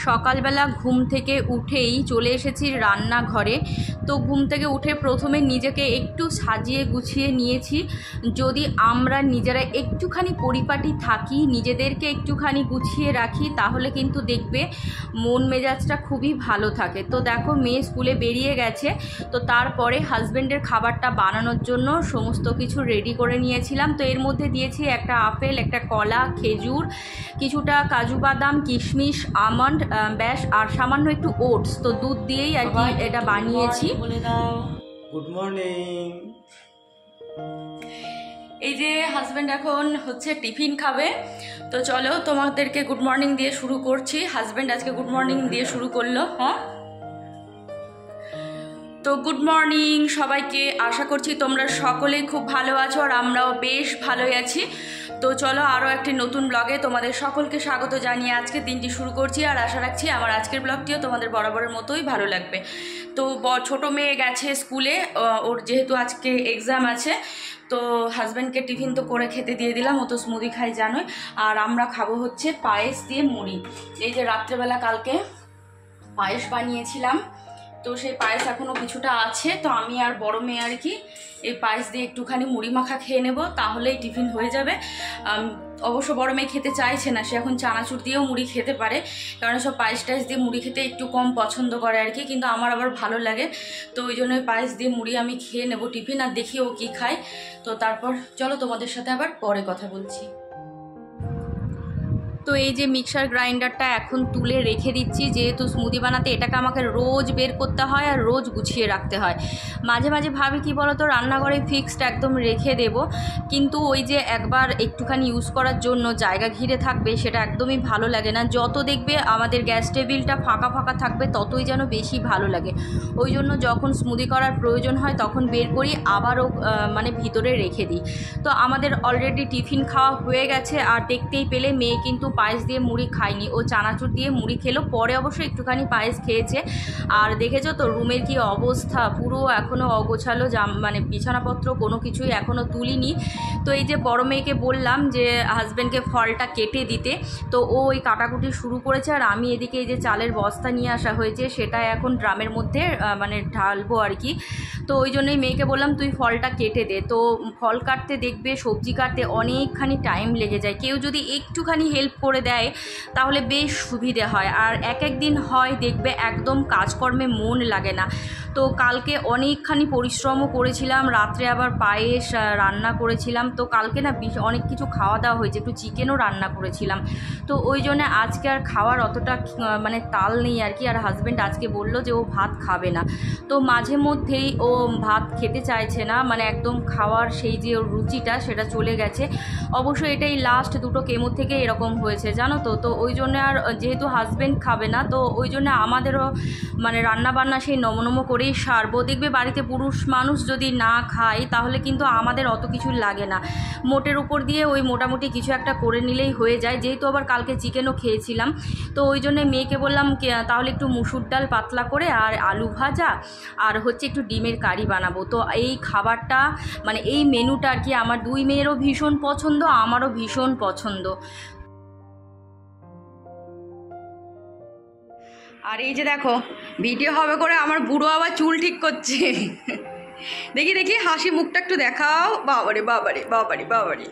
সকালবেলা ঘুম থেকে উঠেই চলে এসেছি রান্নাঘরে। তো ঘুম থেকে উঠে প্রথমে নিজেকে একটু সাজিয়ে গুছিয়ে নিয়েছি। যদি আমরা নিজেরা একটুখানি পরিপাটি থাকি, নিজেদেরকে একটুখানি গুছিয়ে রাখি, তাহলে কিন্তু দেখবে মন মেজাজটা খুবই ভালো থাকে। তো দেখো মেয়ে স্কুলে বেরিয়ে গেছে, তো তারপরে হাজব্যান্ডের খাবারটা বানানোর জন্য সমস্ত কিছু রেডি করে নিয়েছিলাম। তো এর মধ্যে দিয়েছি একটা আপেল, একটা কলা, খেজুর, কিছুটা কাজু বাদাম, কিশমিশ, আমন্ড, ব্যাস আর সামান্য একটু ওটস। তো দুধ দিয়েই আর কি এটা বানিয়েছি। Good morning. এই যে হাজব্যান্ড এখন হচ্ছে টিফিন খাবে, তো চলো তোমাদেরকে গুড মর্নিং দিয়ে শুরু করছি। হাজব্যান্ড আজকে গুড মর্নিং দিয়ে শুরু করলো। হ্যাঁ, তো গুড মর্নিং সবাইকে। আশা করছি তোমরা সকলেই খুব ভালো আছো আর আমরাও বেশ ভালোই আছি। তো চলো আরও একটি নতুন ব্লগে তোমাদের সকলকে স্বাগত জানিয়ে আজকে দিনটি শুরু করছি। আর আশা রাখছি আমার আজকের ব্লগটিও তোমাদের বরাবরের মতোই ভালো লাগবে। তো ছোটো মেয়ে গেছে স্কুলে, ওর যেহেতু আজকে এক্সাম আছে, তো হাজব্যান্ডকে টিফিন তো করে খেতে দিয়ে দিলাম, ও তো স্মুদি খাই জানোই। আর আমরা খাবো হচ্ছে পায়েস দিয়ে মুড়ি। এই যে রাত্রেবেলা কালকে পায়েস বানিয়েছিলাম, তো সেই পায়েস এখনও কিছুটা আছে। তো আমি আর বড় মেয়ে আর কি এই পায়েস দিয়ে একটুখানি মুড়ি মাখা খেয়ে নেব, তাহলেই টিফিন হয়ে যাবে। অবশ্য বড় মেয়ে খেতে চাইছে না, সে এখন চানাচুর দিয়েও মুড়ি খেতে পারে, কারণ সব পায়েস টায়েস দিয়ে মুড়ি খেতে একটু কম পছন্দ করে আর কি, কিন্তু আমার আবার ভালো লাগে। তো ওই জন্য পায়েস দিয়ে মুড়ি আমি খেয়ে নেব টিফিন, আর দেখি ও কী খায়। তো তারপর চলো তোমাদের সাথে আবার পরে কথা বলছি। তো এই যে মিক্সার গ্রাইন্ডারটা এখন তুলে রেখে দিচ্ছি, যেহেতু স্মুদি বানাতে এটাকে আমাকে রোজ বের করতে হয় আর রোজ গুছিয়ে রাখতে হয়। মাঝে মাঝে ভাবি কি বলো তো, রান্নাঘরে ফিক্সড একদম রেখে দেব, কিন্তু ওই যে একবার একটুখানি ইউজ করার জন্য জায়গা ঘিরে থাকবে, সেটা একদমই ভালো লাগে না। যত দেখবে আমাদের গ্যাস টেবিলটা ফাঁকা ফাঁকা থাকবে, ততই যেন বেশি ভালো লাগে। ওই জন্য যখন স্মুদি করার প্রয়োজন হয় তখন বের করি, আবারও মানে ভিতরে রেখে দিই। তো আমাদের অলরেডি টিফিন খাওয়া হয়ে গেছে, আর দেখতেই পেলে মেয়ে কিন্তু পায়েস দিয়ে মুড়ি খায়নি, ও চানাচুর দিয়ে মুড়ি খেলো। পরে অবশ্য একটুখানি পায়েস খেয়েছে। আর দেখেছো তো রুমের কি অবস্থা, পুরো এখনও অগোছালো, মানে বিছানাপত্র কোনো কিছুই এখনও তুলিনি। তো এই যে বড় মেয়েকে বললাম যে হাজব্যান্ডকে ফলটা কেটে দিতে, তো ও ওই কাটাকুটি শুরু করেছে। আর আমি এদিকে এই যে চালের বস্তা নিয়ে আসা হয়েছে, সেটা এখন ড্রামের মধ্যে মানে ঢালবো আর কি। তো ওই জন্যই মেয়েকে বললাম তুই ফলটা কেটে দে। তো ফল কাটতে দেখবে, সবজি কাটতে অনেকখানি টাইম লেগে যায়, কেউ যদি একটুখানি হেল্প করে দেয় তাহলে বেশ সুবিধে হয়। আর এক দিন হয় দেখবে একদম কাজকর্মে মন লাগে না। তো কালকে অনেকখানি পরিশ্রমও করেছিলাম, রাত্রে আবার পায়েস রান্না করেছিলাম। তো কালকে না অনেক কিছু খাওয়া দাওয়া হয়েছে, একটু চিকেনও রান্না করেছিলাম। তো ওই জন্য আজকে আর খাওয়ার অতটা মানে তাল নেই আর কি। আর হাজব্যান্ড আজকে বলল যে ও ভাত খাবে না, তো মাঝে মধ্যেই ও ভাত খেতে চাইছে না, মানে একদম খাওয়ার সেই যে ওর রুচিটা সেটা চলে গেছে। অবশ্য এটাই লাস্ট দুটো কেমো থেকে এরকম হয়েছে জানো তো। তো ওই জন্য আর যেহেতু হাজব্যান্ড খাবে না, তো ওই জন্য আমাদেরও মানে রান্নাবান্না সেই নমনম করেই সারবো। দেখবে বাড়িতে পুরুষ মানুষ যদি না খায় তাহলে কিন্তু আমাদের অত কিছু লাগে না, মোটের উপর দিয়ে ওই মোটামুটি কিছু একটা করে নিলেই হয়ে যায়। যেহেতু আবার কালকে চিকেনও খেয়েছিলাম, তো ওই জন্য মেয়েকে বললাম তাহলে একটু মুসুর ডাল পাতলা করে আর আলু ভাজা আর হচ্ছে একটু ডিমের কারি বানাবো। তো এই খাবারটা মানে এই মেনুটা আর কি আমার দুই মেয়েরও ভীষণ পছন্দ, আমারও ভীষণ পছন্দ। আর এই যে দেখো ভিডিও হবে করে আমার বুড়ো আবার চুল ঠিক করছে। দেখি দেখি হাসি মুখটা একটু দেখাও। বাবারে বাবারে বাবারে বাবারে।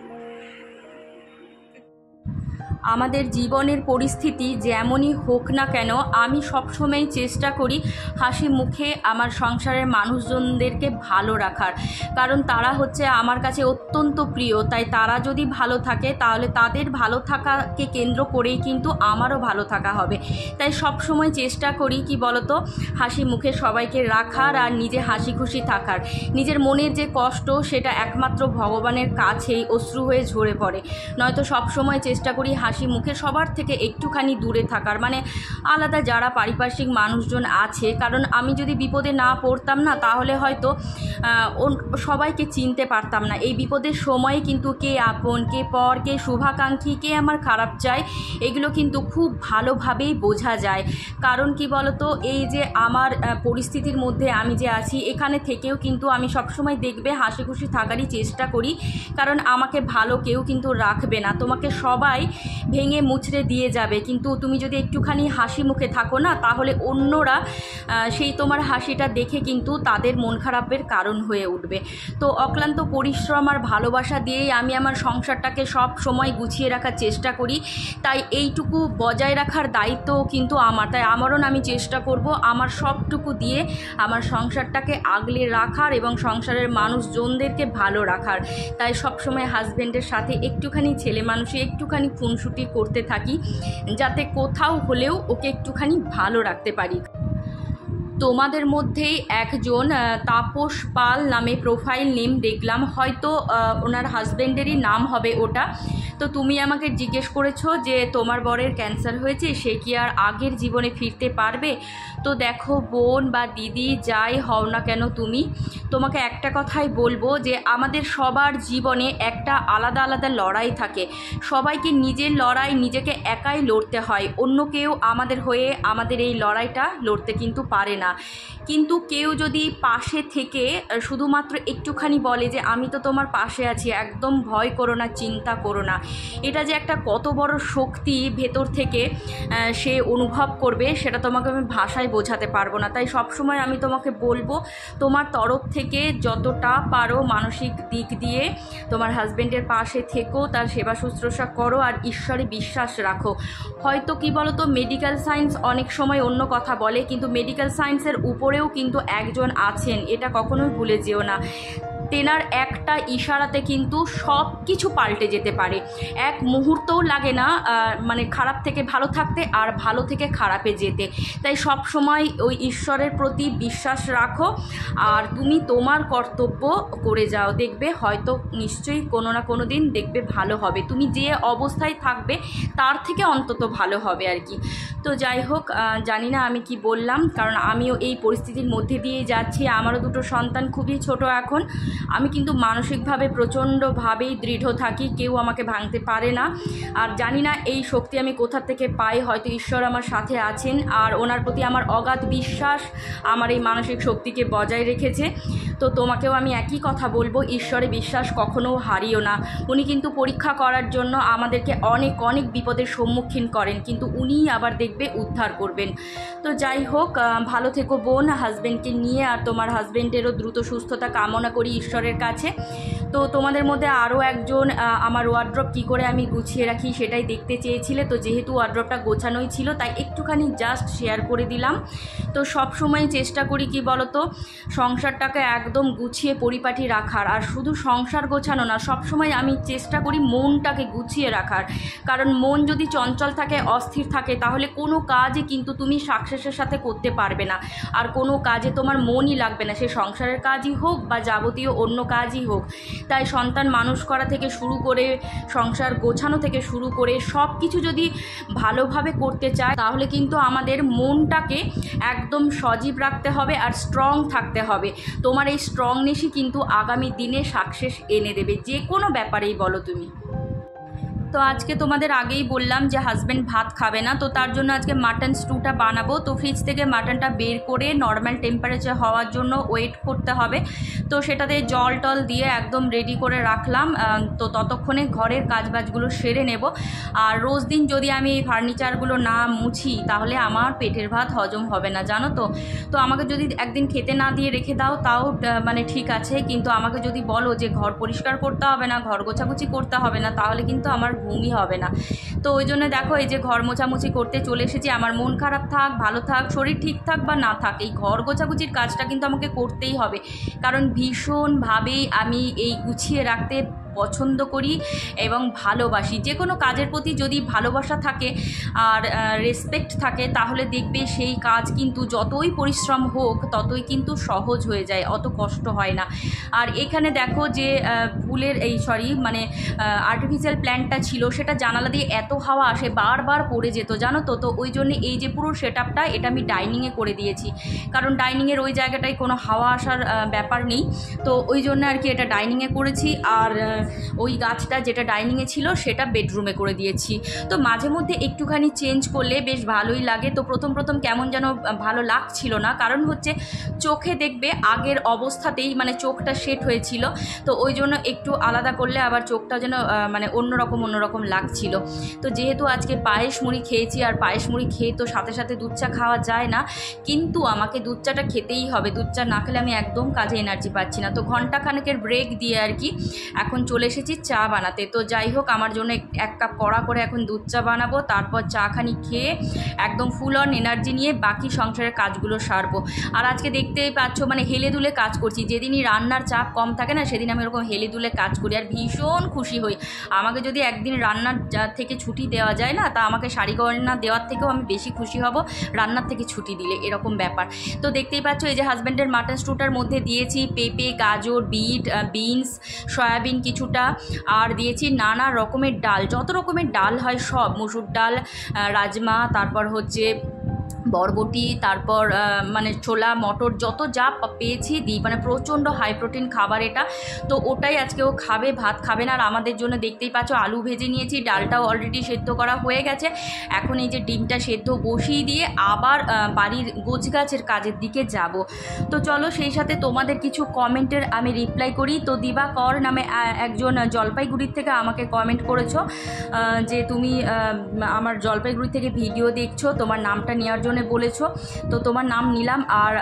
আমাদের জীবনের পরিস্থিতি যেমনই হোক না কেন, আমি সবসময় চেষ্টা করি হাসি মুখে আমার সংসারের মানুষজনদেরকে ভালো রাখার, কারণ তারা হচ্ছে আমার কাছে অত্যন্ত প্রিয়। তাই তারা যদি ভালো থাকে তাহলে তাদের ভালো থাকাকে কেন্দ্র করেই কিন্তু আমারও ভালো থাকা হবে। তাই সবসময় চেষ্টা করি কি বলতো, হাসি মুখে সবাইকে রাখার আর নিজে হাসি খুশি থাকার। নিজের মনের যে কষ্ট সেটা একমাত্র ভগবানের কাছেই অশ্রু হয়ে ঝরে পড়ে, নয়তো সবসময় চেষ্টা করি হাসি মুখে সবার থেকে একটুখানি দূরে থাকার, মানে আলাদা যারা পারিপার্শ্বিক মানুষজন আছে। কারণ আমি যদি বিপদে না পড়তাম না, তাহলে হয়তো সবাইকে চিনতে পারতাম না। এই বিপদের সময়ে কিন্তু কে আপন, কে পর, কে শুভাকাঙ্ক্ষী, কে আমার খারাপ চায়, এগুলো কিন্তু খুব ভালোভাবেই বোঝা যায়। কারণ কি বলতো, এই যে আমার পরিস্থিতির মধ্যে আমি যে আছি, এখানে থেকেও কিন্তু আমি সবসময় দেখবে হাসি খুশি থাকারই চেষ্টা করি, কারণ আমাকে ভালো কেউ কিন্তু রাখবে না। তোমাকে সবাই ভেঙে মুচড়ে দিয়ে যাবে, কিন্তু তুমি যদি একটুখানি হাসি মুখে থাকো না, তাহলে অন্যরা সেই তোমার হাসিটা দেখে কিন্তু তাদের মন খারাপের কারণ হয়ে উঠবে। তো অক্লান্ত পরিশ্রম আর ভালোবাসা দিয়েই আমি আমার সংসারটাকে সব সময় গুছিয়ে রাখার চেষ্টা করি। তাই এইটুকু বজায় রাখার দায়িত্ব কিন্তু আমার, তাই আমারও আমি চেষ্টা করব আমার সবটুকু দিয়ে আমার সংসারটাকে আগলে রাখার এবং সংসারের মানুষজনদেরকে ভালো রাখার। তাই সবসময় হাজব্যান্ডের সাথে একটুখানি ছেলে মানুষে একটুখানি খুনসুটি করতে থাকি, যাতে কোথাও হলেও ওকে একটুখানি ভালো রাখতে পারি। তোমাদের মধ্যেই একজন তাপস পাল নামে প্রোফাইল নেম দেখলাম, হয়তো ওনার হাজব্যান্ডেরই নাম হবে ওটা। তো তুমি আমাকে জিজ্ঞেস করেছো যে তোমার বরের ক্যান্সার হয়েছে, সে কি আর আগের জীবনে ফিরতে পারবে? তো দেখো বোন বা দিদি যাই হও না কেন, তোমাকে একটা কথাই বলবো যে আমাদের সবার জীবনে একটা আলাদা আলাদা লড়াই থাকে। সবাইকে নিজের লড়াই নিজেকে একাই লড়তে হয়, অন্য কেউ আমাদের হয়ে আমাদের এই লড়াইটা লড়তে কিন্তু পারে না। কিন্তু কেউ যদি পাশে থেকে শুধুমাত্র একটুখানি বলে যে আমি তো তোমার পাশে আছি, একদম ভয় করো না, চিন্তা করো না, এটা যে একটা কত বড় শক্তি ভেতর থেকে সে অনুভব করবে, সেটা তোমাকে আমি ভাষায় বোঝাতে পারবো না। তাই সবসময় আমি তোমাকে বলবো তোমার তরফ থেকে যতটা পারো মানসিক দিক দিয়ে তোমার হাজব্যান্ডের পাশে থেকো, তার সেবা শুশ্রূষা করো আর ঈশ্বরে বিশ্বাস রাখো। হয়তো কি বলো তো, মেডিকেল সায়েন্স অনেক সময় অন্য কথা বলে, কিন্তু মেডিকেল সায়েন্সের উপরেও কিন্তু একজন আছেন, এটা কখনোই ভুলে যেও না। তেনার একটা ইশারাতে কিন্তু সব কিছু পাল্টে যেতে পারে, এক মুহূর্তও লাগে না মানে খারাপ থেকে ভালো থাকতে আর ভালো থেকে খারাপে যেতে। তাই সব সময় ওই ঈশ্বরের প্রতি বিশ্বাস রাখো আর তুমি তোমার কর্তব্য করে যাও, দেখবে হয়তো নিশ্চয়ই কোনো না কোনো দিন দেখবে ভালো হবে, তুমি যে অবস্থায় থাকবে তার থেকে অন্তত ভালো হবে আর কি। তো যাই হোক, জানি না আমি কি বললাম, কারণ আমিও এই পরিস্থিতির মধ্যে দিয়ে যাচ্ছি। আমারও দুটো সন্তান খুবই ছোট এখন। আমি কিন্তু মানসিকভাবে প্রচণ্ডভাবেই দৃঢ় থাকি, কেউ আমাকে ভাঙতে পারে না। আর জানি না এই শক্তি আমি কোথা থেকে পাই, হয়তো ঈশ্বর আমার সাথে আছেন আর ওনার প্রতি আমার অগাধ বিশ্বাস আমার এই মানসিক শক্তিকে বজায় রেখেছে। তো তোমাকেও আমি একই কথা বলবো, ঈশ্বরে বিশ্বাস কখনো হারিও না। উনি কিন্তু পরীক্ষা করার জন্য আমাদেরকে অনেক অনেক বিপদের সম্মুখীন করেন, কিন্তু উনিই আবার দেখবে উদ্ধার করবেন। তো যাই হোক, ভালো থেকো বোন হাজব্যান্ডকে নিয়ে, আর তোমার হাজব্যান্ডেরও দ্রুত সুস্থতা কামনা করি ঈশ্বরের কাছে। তো তোমাদের মধ্যে আরও একজন আমার ওয়ার্ড্রপ কী করে আমি গুছিয়ে রাখি সেটাই দেখতে চেয়েছিলে, তো যেহেতু ওয়ার্ড্রপটা গোছানোই ছিল তাই একটুখানি জাস্ট শেয়ার করে দিলাম। তো সব সময় চেষ্টা করি কি বলো তো, সংসারটাকে একদম গুছিয়ে পরিপাটি রাখার, আর শুধু সংসার গোছানো না, সবসময় আমি চেষ্টা করি মনটাকে গুছিয়ে রাখার। কারণ মন যদি চঞ্চল থাকে, অস্থির থাকে, তাহলে কোনো কাজই কিন্তু তুমি সাকসেসের সাথে করতে পারবে না, আর কোনো কাজে তোমার মনই লাগবে না, সে সংসারের কাজই হোক বা যাবতীয় অন্য কাজই হোক। তাই সন্তান মানুষ করা থেকে শুরু করে সংসার গোছানো থেকে শুরু করে সব কিছু যদি ভালোভাবে করতে চায়, তাহলে কিন্তু আমাদের মনটাকে একদম সজীব রাখতে হবে আর স্ট্রং থাকতে হবে। তোমার এই স্ট্রংনেসই কিন্তু আগামী দিনে সাকসেস এনে দেবে, যে কোনো ব্যাপারেই বলো তুমি। তো আজকে তোমাদের আগেই বললাম যে হাজব্যান্ড ভাত খাবে না, তো তার জন্য আজকে মাটন স্টুটা বানাবো। তো ফ্রিজ থেকে মাটনটা বের করে নর্মাল টেম্পারেচার হওয়ার জন্য ওয়েট করতে হবে, তো সেটাতে জল টল দিয়ে একদম রেডি করে রাখলাম। তো ততক্ষণে ঘরের কাজবাজগুলো সেরে নেব। আর রোজ দিন যদি আমি এই ফার্নিচারগুলো না মুছি তাহলে আমার পেটের ভাত হজম হবে না, জানো তো। তো আমাকে যদি একদিন খেতে না দিয়ে রেখে দাও তাও মানে ঠিক আছে, কিন্তু আমাকে যদি বলো যে ঘর পরিষ্কার করতে হবে না, ঘর গোছাগুছি করতে হবে না, তাহলে কিন্তু আমার ঘুমই হবে না। তো ওই জন্য দেখো এই যে ঘর মোছামুছি করতে চলে এসেছি। আমার মন খারাপ থাক, ভালো থাক, শরীর ঠিক থাক বা না থাক, এই ঘর গোছাগুছির কাজটা কিন্তু আমাকে করতেই হবে, কারণ ভীষণভাবেই আমি এই গুছিয়ে রাখতে পছন্দ করি এবং ভালোবাসি। যে কোনো কাজের প্রতি যদি ভালোবাসা থাকে আর রেসপেক্ট থাকে, তাহলে দেখবে সেই কাজ কিন্তু যতই পরিশ্রম হোক ততই কিন্তু সহজ হয়ে যায়, অত কষ্ট হয় না। আর এখানে দেখো যে ফুলের মানে আর্টিফিশিয়াল প্ল্যান্টটা ছিল, সেটা জানালা দিয়ে এত হাওয়া আসে, বারবার পড়ে যেত, জানো তো। তো ওই জন্য এই যে পুরো সেট আপটা এটা আমি ডাইনিংয়ে করে দিয়েছি, কারণ ডাইনিংয়ের ওই জায়গাটায় কোনো হাওয়া আসার ব্যাপার নেই, তো ওই জন্য আর কি এটা ডাইনিংয়ে করেছি। আর ওই গাছটা যেটা ডাইনিংয়ে ছিল সেটা বেডরুমে করে দিয়েছি। তো মাঝে মধ্যে একটুখানি চেঞ্জ করলে বেশ ভালোই লাগে। তো প্রথম কেমন যেন ভালো লাগছিল না, কারণ হচ্ছে চোখে দেখবে আগের অবস্থাতেই মানে চোখটা সেট হয়েছিল, তো ওই জন্য একটু আলাদা করলে আবার চোখটা যেন মানে অন্যরকম লাগছিল। তো যেহেতু আজকে পায়েস মুড়ি খেয়েছি, আর পায়েস মুড়ি খেয়ে তো সাথে সাথে দুধ চা খাওয়া যায় না, কিন্তু আমাকে দুধ চাটা খেতেই হবে। দুধ চা না খেলে আমি একদম কাজে এনার্জি পাচ্ছি না। তো ঘন্টাখানেকের ব্রেক দিয়ে আর কি এখন চলে এসেছি চা বানাতে। তো যাই হোক, আমার জন্য এক কাপ কড়া করে এখন দুধ চা বানাবো, তারপর চা খানি খেয়ে একদম ফুল অন এনার্জি নিয়ে বাকি সংসারের কাজগুলো সারবো। আর আজকে দেখতেই পাচ্ছ মানে হেলে দুলে কাজ করছি। যেদিনই রান্নার চাপ কম থাকে না, সেদিন আমি এরকম হেলে দুলে কাজ করি আর ভীষণ খুশি হই। আমাকে যদি একদিন রান্নার থেকে ছুটি দেওয়া যায় না, তা আমাকে শাড়ি গয়না দেওয়ার থেকেও আমি বেশি খুশি হব রান্নার থেকে ছুটি দিলে, এরকম ব্যাপার। তো দেখতেই পাচ্ছ এই যে হাজব্যান্ডের মাটন স্টুটার মধ্যে দিয়েছি পেঁপে, গাজর, বিনস, সয়াবিন কিছুটা, আর দিয়েছি নানা রকমের ডাল, যত রকমের ডাল হয় সব, মসুর ডাল, রাজমা, তারপর হচ্ছে বরবটি, তারপর মানে ছোলা মটর, যত যা পেয়েছি দিই, মানে প্রচণ্ড হাই প্রোটিন খাবার এটা। তো ওটাই আজকে ও খাবে, ভাত খাবে না। আর আমাদের জন্য দেখতেই পাচ্ছ আলু ভেজে নিয়েছি, ডালটাও অলরেডি সেদ্ধ করা হয়ে গেছে। এখন এই যে ডিমটা সেদ্ধ বসিয়ে দিয়ে আবার বাড়ির গোছগাছের কাজের দিকে যাব। তো চলো সেই সাথে তোমাদের কিছু কমেন্টের আমি রিপ্লাই করি। তো দিবাকর নামে একজন জলপাইগুড়ির থেকে আমাকে কমেন্ট করেছো যে তুমি আমার জলপাইগুড়ি থেকে ভিডিও দেখছো, তোমার নামটা নেওয়ার জন্য বলেছো। তো তোমার নাম নিলাম। আর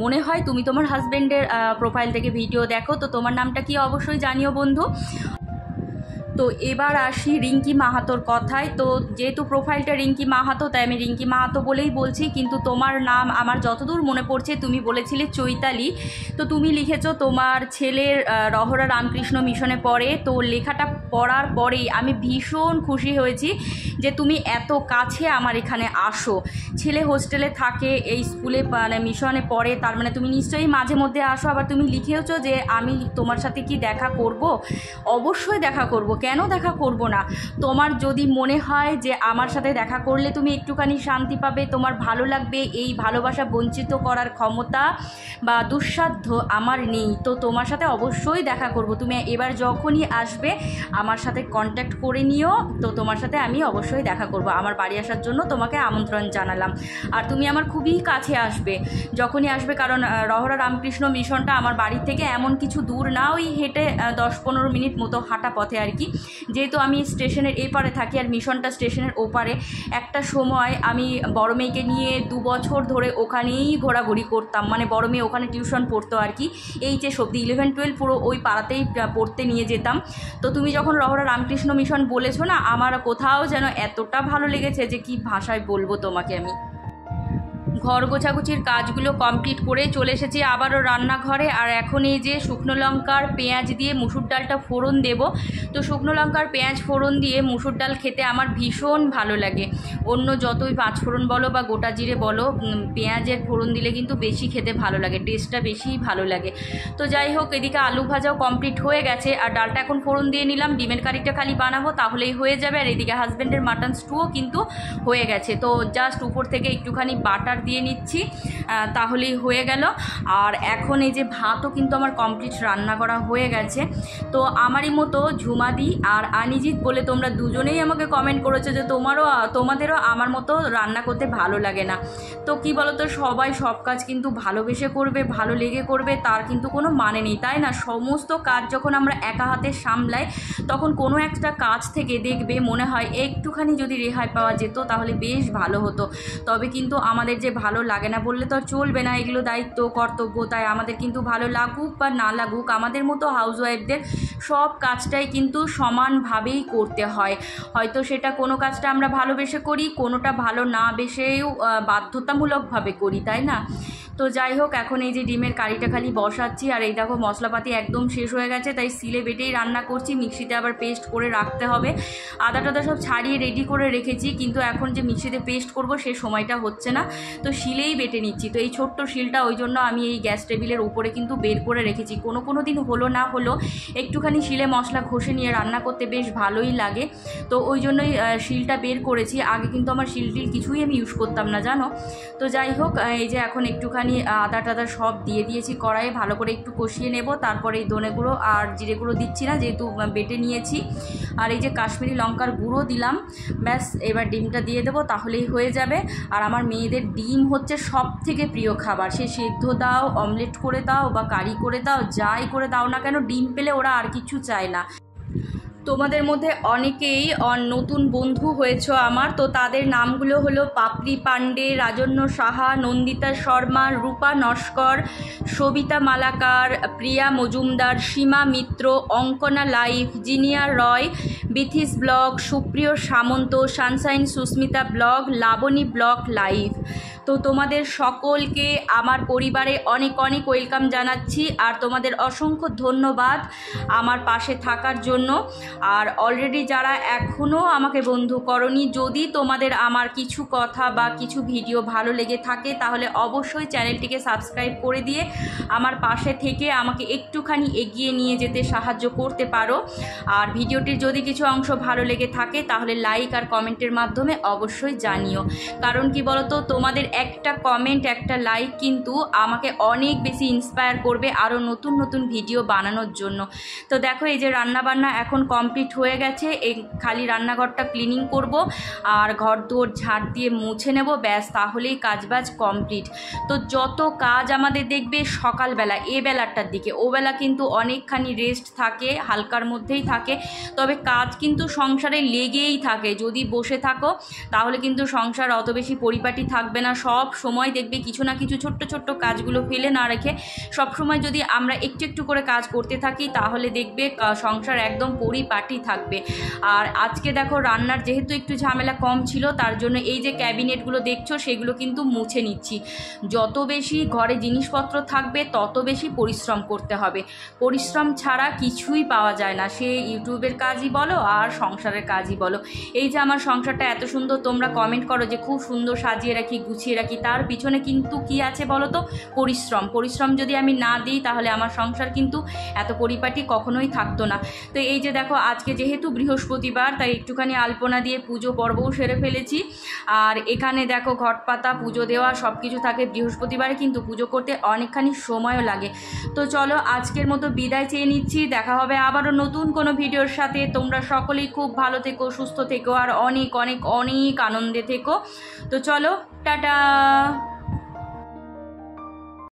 মনে হয় তুমি তোমার হাজব্যান্ডের প্রোফাইল থেকে ভিডিও দেখো, তো তোমার নামটা কি অবশ্যই জানিও বন্ধু। তো এবার আসি রিঙ্কি মাহাতোর কথায়। তো যেহেতু প্রোফাইলটা রিঙ্কি মাহাতো, তাই আমি রিঙ্কি মাহাতো বলেই বলছি, কিন্তু তোমার নাম আমার যতদূর মনে পড়ছে তুমি বলেছিলে চৈতালি। তো তুমি লিখেছো তোমার ছেলের রহরা রামকৃষ্ণ মিশনে পড়ে। তো লেখাটা পড়ার পরেই আমি ভীষণ খুশি হয়েছি যে তুমি এত কাছে আমার এখানে আসো। ছেলে হোস্টেলে থাকে, এই স্কুলে মানে মিশনে পড়ে, তার মানে তুমি নিশ্চয়ই মাঝে মধ্যে আসো। আবার তুমি লিখেওছো যে আমি তোমার সাথে কি দেখা করব? অবশ্যই দেখা করব, কেন দেখা করব না। তোমার যদি মনে হয় যে আমার সাথে দেখা করলে তুমি একটুখানি শান্তি পাবে, তোমার ভালো লাগবে, এই ভালোবাসা বঞ্চিত করার ক্ষমতা বা দুঃসাধ্য আমার নেই, তো তোমার সাথে অবশ্যই দেখা করব। তুমি এবার যখনই আসবে আমার সাথে কন্ট্যাক্ট করে নিও, তো তোমার সাথে আমি অবশ্যই দেখা করব। আমার বাড়ি আসার জন্য তোমাকে আমন্ত্রণ জানালাম। আর তুমি আমার খুবই কাছে আসবে যখনই আসবে, কারণ রহরা রামকৃষ্ণ মিশনটা আমার বাড়ি থেকে এমন কিছু দূর না, ওই হেঁটে 10-15 মিনিট মতো হাঁটা পথে আর কি। যেহেতু আমি স্টেশনের এপারে থাকি আর মিশনটা স্টেশনের ওপারে, একটা সময় আমি বড় মেয়েকে নিয়ে 2 বছর ধরে ওখানেই ঘোরাঘুরি করতাম। মানে বড় মেয়ে ওখানে টিউশন পড়তো আর কি, এইচএস অবধি, 11-12 পুরো ওই পাড়াতেই পড়তে নিয়ে যেতাম। তো তুমি যখন রহরা রামকৃষ্ণ মিশন বলেছো না, আমার কোথাও যেন এতটা ভালো লেগেছে যে কি ভাষায় বলবো তোমাকে আমি। ঘর গোছাগুছির কাজগুলো কমপ্লিট করে চলে এসেছি আবারও রান্নাঘরে। আর এখন এই যে শুকনো লঙ্কার পেঁয়াজ দিয়ে মুসুর ডালটা ফোড়ন দেব। তো শুকনো লঙ্কার পেঁয়াজ ফোড়ন দিয়ে মুসুর ডাল খেতে আমার ভীষণ ভালো লাগে। অন্য যতই পাঁচফোড়ন বলো বা গোটা জিরে বলো, পেঁয়াজের ফোড়ন দিলে কিন্তু বেশি খেতে ভালো লাগে, টেস্টটা বেশি ভালো লাগে। তো যাই হোক, এদিকে আলু ভাজাও কমপ্লিট হয়ে গেছে, আর ডালটা এখন ফোড়ন দিয়ে নিলাম। ডিমের কারিটা খালি বানাবো, তাহলেই হয়ে যাবে। আর এদিকে হাজব্যান্ডের মাটন স্টুও কিন্তু হয়ে গেছে। তো জাস্ট উপর থেকে একটুখানি বাটার দিয়ে নিচ্ছি, তাহলেই হয়ে গেল। আর এখন এই যে ভাতও কিন্তু আমার কমপ্লিট রান্না করা হয়ে গেছে। তো আমারই মতো ঝুমাদি আর আনিজিৎ বলে তোমরা দুজনেই আমাকে কমেন্ট করেছো যে তোমাদেরও আমার মতো রান্না করতে ভালো লাগে না। তো কি বলো তো, সবাই সব কাজ কিন্তু ভালোবেসে করবে, ভালো লেগে করবে, তার কিন্তু কোনো মানে নেই, তাই না? সমস্ত কাজ যখন আমরা একা হাতে সামলাই, তখন কোনো একটা কাজ থেকে দেখবে মনে হয় একটুখানি যদি রেহাই পাওয়া যেত তাহলে বেশ ভালো হতো। তবে কিন্তু আমাদের যে ভালো লাগে না বললে তো আর চলবে না, এগুলো দায়িত্ব কর্তব্য। তাই আমাদের কিন্তু ভালো লাগুক বা না লাগুক, আমাদের মতো হাউসওয়াইফদের সব কাজটাই কিন্তু সমানভাবেই করতে হয়। হয়তো সেটা কোনো কাজটা আমরা ভালোবেসে করি, কোনোটা ভালো না বেসেও বাধ্যতামূলকভাবে করি, তাই না? তো যাই হোক, এখন এই যে ডিমের কারিটা খালি বসাচ্ছি। আর এই দেখো মশলাপাতি একদম শেষ হয়ে গেছে, তাই সিলে বেটেই রান্না করছি। মিক্সিতে আবার পেস্ট করে রাখতে হবে। আদা টাদা সব ছাড়িয়ে রেডি করে রেখেছি, কিন্তু এখন যে মিক্সিতে পেস্ট করব সে সময়টা হচ্ছে না, তো শিলেই বেটে নিচ্ছি। তো এই ছোট্ট শিলটা ওই জন্য আমি এই গ্যাস টেবিলের উপরে কিন্তু বের করে রেখেছি। কোনো দিন হলো না হলো একটুখানি শিলে মশলা ঘষে নিয়ে রান্না করতে বেশ ভালোই লাগে, তো ওই জন্যই শিলটা বের করেছি। আগে কিন্তু আমার শিল টিল কিছুই আমি ইউজ করতাম না, জানো। তো যাই হোক, এই যে এখন একটুখানি একটুখানি আদা টাদা সব দিয়ে দিয়েছি কড়াইয়ে, ভালো করে একটু কষিয়ে নেব। তারপরে এই ধনে গুঁড়ো আর জিরে গুঁড়ো দিচ্ছি না, যেহেতু বেটে নিয়েছি। আর এই যে কাশ্মীরি লঙ্কার গুঁড়ো দিলাম, ব্যাস এবার ডিমটা দিয়ে দেবো, তাহলেই হয়ে যাবে। আর আমার মেয়েদের ডিম হচ্ছে সব থেকে প্রিয় খাবার, সে সেদ্ধ দাও, অমলেট করে দাও বা কারি করে দাও, যাই করে দাও না কেন, ডিম পেলে ওরা আর কিছু চায় না। তোমাদের মধ্যে অনেকেই নতুন বন্ধু হয়েছো আমার, তো তাদের নামগুলো হলো পাপড়ি পান্ডে, রাজন্য সাহা, নন্দিতা শর্মা, রূপা নস্কর, সবিতা মালাকার, প্রিয়া মজুমদার, সীমা মিত্র, অঙ্কনা লাইভ, জিনিয়া রয়, বিথিস blog, Supriyo Samanta, sunshine Susmita blog, Laboni blog live. তো তোমাদের সকলকে আমার পরিবারে অনেক অনেক ওয়েলকাম জানাচ্ছি, আর তোমাদের অসংখ্য ধন্যবাদ আমার পাশে থাকার জন্য। আর অলরেডি যারা এখনও আমাকে বন্ধু করনি, যদি তোমাদের আমার কিছু কথা বা কিছু ভিডিও ভালো লেগে থাকে তাহলে অবশ্যই চ্যানেলটিকে সাবস্ক্রাইব করে দিয়ে আমার পাশে থেকে আমাকে একটুখানি এগিয়ে নিয়ে যেতে সাহায্য করতে পারো। আর ভিডিওটির যদি কিছু অংশ ভালো লেগে থাকে তাহলে লাইক আর কমেন্টের মাধ্যমে অবশ্যই জানিও। কারণ কি বলতো, তোমাদের একটা কমেন্ট, একটা লাইক কিন্তু আমাকে অনেক বেশি ইন্সপায়ার করবে আরও নতুন নতুন ভিডিও বানানোর জন্য। তো দেখো, এই যে রান্নাবান্না এখন কমপ্লিট হয়ে গেছে, এই খালি রান্নাঘরটা ক্লিনিং করব আর ঘর দুয়ার ঝাড় দিয়ে মুছে নেব, ব্যাস তাহলেই কাজবাজ কমপ্লিট। তো যত কাজ আমাদের দেখবে সকালবেলা, এ বেলাটার দিকে, ও বেলা কিন্তু অনেকখানি রেস্ট থাকে, হালকার মধ্যেই থাকে, তবে কাজ কিন্তু সংসারে লেগেই থাকে। যদি বসে থাকো তাহলে কিন্তু সংসার অত বেশি পরিপাটি থাকবে না। সব সময় দেখবে কিছু না কিছু ছোট্ট ছোট্ট কাজগুলো ফেলে না রেখে সব সময় যদি আমরা একটু একটু করে কাজ করতে থাকি তাহলে দেখবে সংসার একদম পরিপাটি থাকবে। আর আজকে দেখো রান্নার যেহেতু একটু ঝামেলা কম ছিল, তার জন্য এই যে ক্যাবিনেটগুলো দেখছো সেগুলো কিন্তু মুছে নিচ্ছি। যত বেশি ঘরে জিনিসপত্র থাকবে তত বেশি পরিশ্রম করতে হবে, পরিশ্রম ছাড়া কিছুই পাওয়া যায় না, সে ইউটিউবের কাজই বলো আর সংসারের কাজই বলো। এই যে আমার সংসারটা এত সুন্দর, তোমরা কমেন্ট করো যে খুব সুন্দর সাজিয়ে রাখি, গুছিয়ে রাখি, তার পিছনে কিন্তু কি আছে বলো তো? পরিশ্রম। পরিশ্রম যদি আমি না দিই তাহলে আমার সংসার কিন্তু এত পরিপাটি কখনোই থাকতো না। তো এই যে দেখো, আজকে যেহেতু বৃহস্পতিবার তাই একটুখানি আলপনা দিয়ে পুজো পর্বও সেরে ফেলেছি। আর এখানে দেখো ঘট পাতা, পুজো দেওয়া সব কিছু থাকে বৃহস্পতিবারে, কিন্তু পুজো করতে অনেকখানি সময়ও লাগে। তো চলো আজকের মতো বিদায় চেয়ে নিচ্ছি, দেখা হবে আবারও নতুন কোনো ভিডিওর সাথে। তোমরা সকলেই খুব ভালো থেকো, সুস্থ থেকো আর অনেক অনেক অনেক আনন্দে থেকো। তো চলো, টাটা।